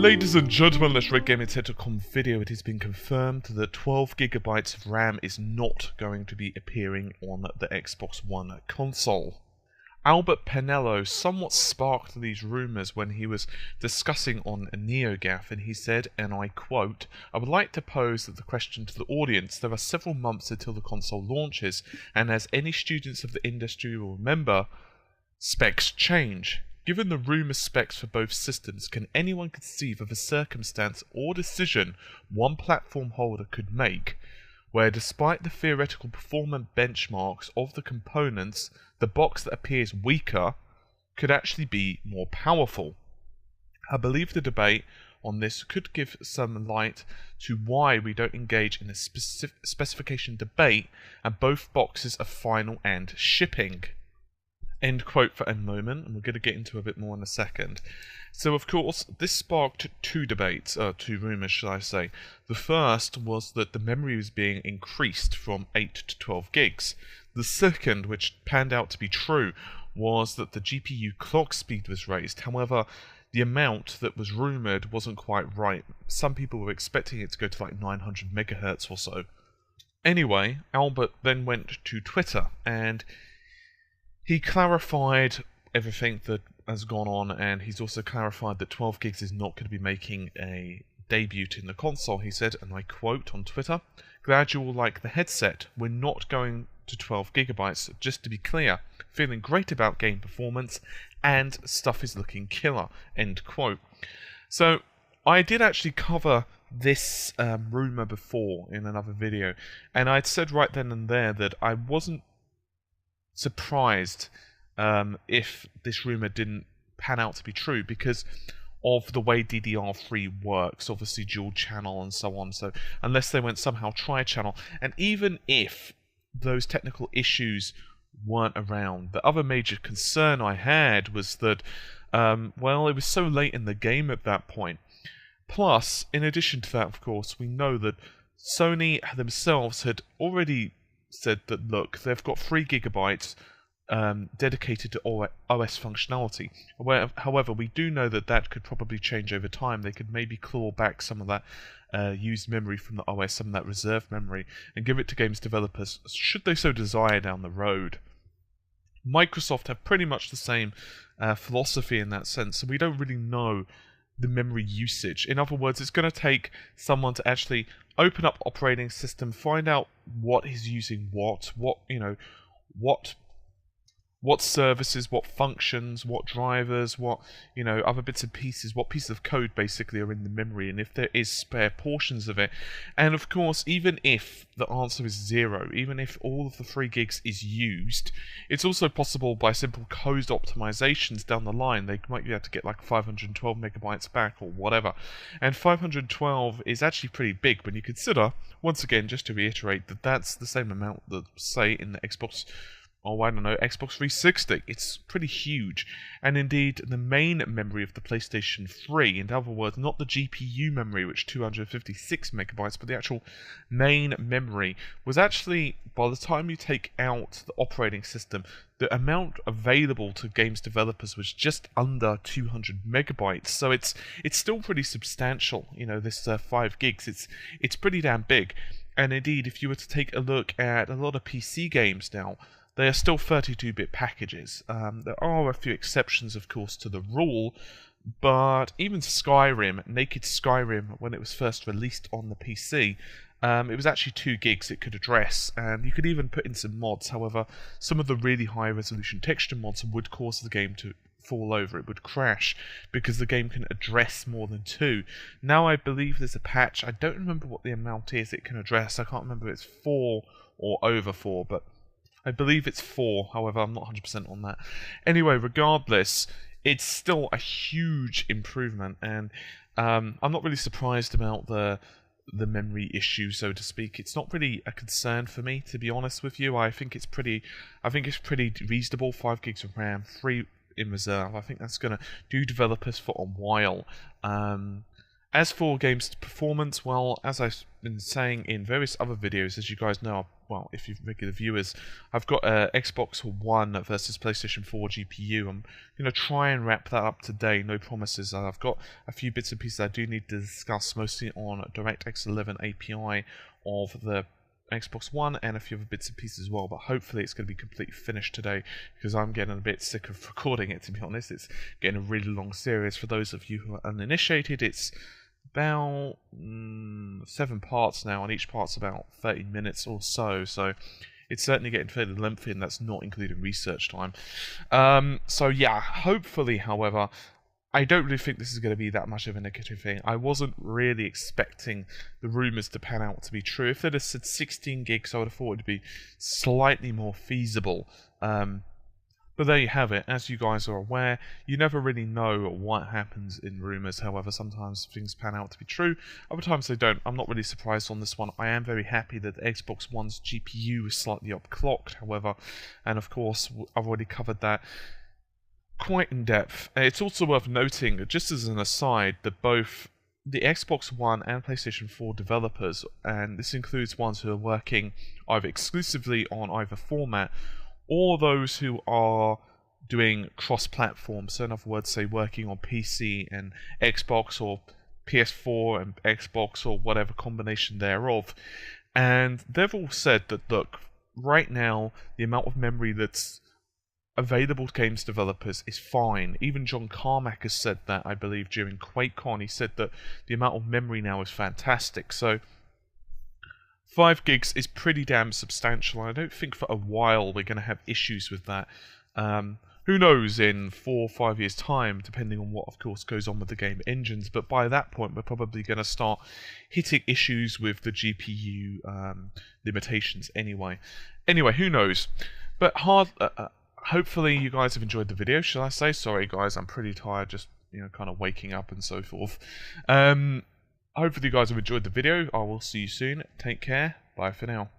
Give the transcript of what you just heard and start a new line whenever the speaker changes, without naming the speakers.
Ladies and gentlemen, let's rate GameInsight.com video. It has been confirmed that 12 gigabytes of RAM is not going to be appearing on the Xbox One console. Albert Penello somewhat sparked these rumours when he was discussing on NeoGAF, and he said, and I quote, "I would like to pose the question to the audience. There are several months until the console launches, and as any students of the industry will remember, specs change. Given the rumour specs for both systems, can anyone conceive of a circumstance or decision one platform holder could make where, despite the theoretical performance benchmarks of the components, the box that appears weaker could actually be more powerful?" I believe the debate on this could give some light to why we don't engage in a specification debate and both boxes are final and shipping. End quote for a moment, and we're going to get into a bit more in a second. So, of course, this sparked two debates, two rumours, should I say. The first was that the memory was being increased from 8 to 12 gigs. The second, which panned out to be true, was that the GPU clock speed was raised. However, the amount that was rumoured wasn't quite right. Some people were expecting it to go to like 900 megahertz or so. Anyway, Albert then went to Twitter, and he clarified everything that has gone on, and he's also clarified that 12 gigs is not going to be making a debut in the console. He said, and I quote on Twitter, "Glad you all like the headset. We're not going to 12 gigabytes, just to be clear. Feeling great about game performance, and stuff is looking killer." End quote. So, I did actually cover this rumour before in another video, and I'd said right then and there that I wasn't surprised if this rumour didn't pan out to be true because of the way DDR3 works, obviously dual channel and so on, so unless they went somehow tri-channel, and even if those technical issues weren't around, the other major concern I had was that, well, it was so late in the game at that point. Plus, in addition to that, of course, we know that Sony themselves had already said that, look, they've got 3 gigabytes dedicated to OS functionality. However, we do know that that could probably change over time. They could maybe claw back some of that used memory from the OS, some of that reserved memory, and give it to games developers, should they so desire down the road. Microsoft have pretty much the same philosophy in that sense, so we don't really know the memory usage. In other words, it's going to take someone to actually open up operating system, find out what is using what services, what functions, what drivers, what other bits and pieces, what pieces of code basically are in the memory, and if there is spare portions of it. And of course, even if the answer is 0, even if all of the 3 gigs is used, it's also possible by simple code optimizations down the line they might be able to get like 512 megabytes back or whatever. And 512 is actually pretty big when you consider, once again, just to reiterate, that that's the same amount that, say, in the Xbox 360. It's pretty huge. And indeed, the main memory of the PlayStation 3, in other words, not the GPU memory, which 256 megabytes, but the actual main memory, was actually, by the time you take out the operating system, the amount available to games developers was just under 200 megabytes. So it's still pretty substantial, this 5 gigs. It's pretty damn big. And indeed, if you were to take a look at a lot of PC games now, they are still 32-bit packages. There are a few exceptions, of course, to the rule, but even Skyrim, Naked Skyrim, when it was first released on the PC, it was actually 2 gigs it could address, and you could even put in some mods. However, some of the really high-resolution texture mods would cause the game to fall over. It would crash because the game can address more than 2. Now I believe there's a patch. I don't remember what the amount is it can address. I can't remember if it's 4 or over 4, but I believe it's 4, however, I'm not 100% on that. Anyway, regardless, it's still a huge improvement, and I'm not really surprised about the memory issue, so to speak. It's not really a concern for me, to be honest with you. I think it's pretty reasonable. 5 gigs of RAM, 3 in reserve. I think that's going to do developers for a while. As for games performance, well, as I've been saying in various other videos, as you guys know, well, if you're regular viewers, I've got a Xbox One versus PlayStation 4 GPU. I'm going to try and wrap that up today, no promises. I've got a few bits and pieces I do need to discuss, mostly on DirectX 11 API of the Xbox One and a few other bits and pieces as well, but hopefully it's going to be completely finished today, because I'm getting a bit sick of recording it, to be honest. It's getting a really long series. For those of you who are uninitiated, it's about 7 parts now, and each part's about 30 minutes or so, so it's certainly getting fairly lengthy, and that's not including research time. So yeah, hopefully, however, I don't really think this is going to be that much of a negative thing. I wasn't really expecting the rumours to pan out to be true. If they'd have said 16 gigs, I would have thought it would be slightly more feasible. But there you have it. As you guys are aware, you never really know what happens in rumours. However, sometimes things pan out to be true. Other times they don't. I'm not really surprised on this one. I am very happy that the Xbox One's GPU is slightly upclocked, however. And of course, I've already covered that quite in depth. It's also worth noting, just as an aside, that both the Xbox One and PlayStation 4 developers, and this includes ones who are working either exclusively on either format, or those who are doing cross-platform, so in other words, say working on PC and Xbox, or PS4 and Xbox, or whatever combination thereof, and they've all said that, look, right now, the amount of memory that's available to games developers is fine. Even John Carmack has said that, I believe, during QuakeCon. He said that the amount of memory now is fantastic. So 5 gigs is pretty damn substantial. I don't think for a while we're going to have issues with that. Who knows in 4 or 5 years' time, depending on what, of course, goes on with the game engines. But by that point, we're probably going to start hitting issues with the GPU limitations anyway. Anyway, who knows? But hopefully you guys have enjoyed the video, shall I say. Sorry guys, I'm pretty tired, just, kind of waking up and so forth. Hopefully you guys have enjoyed the video. I will see you soon. Take care. Bye for now.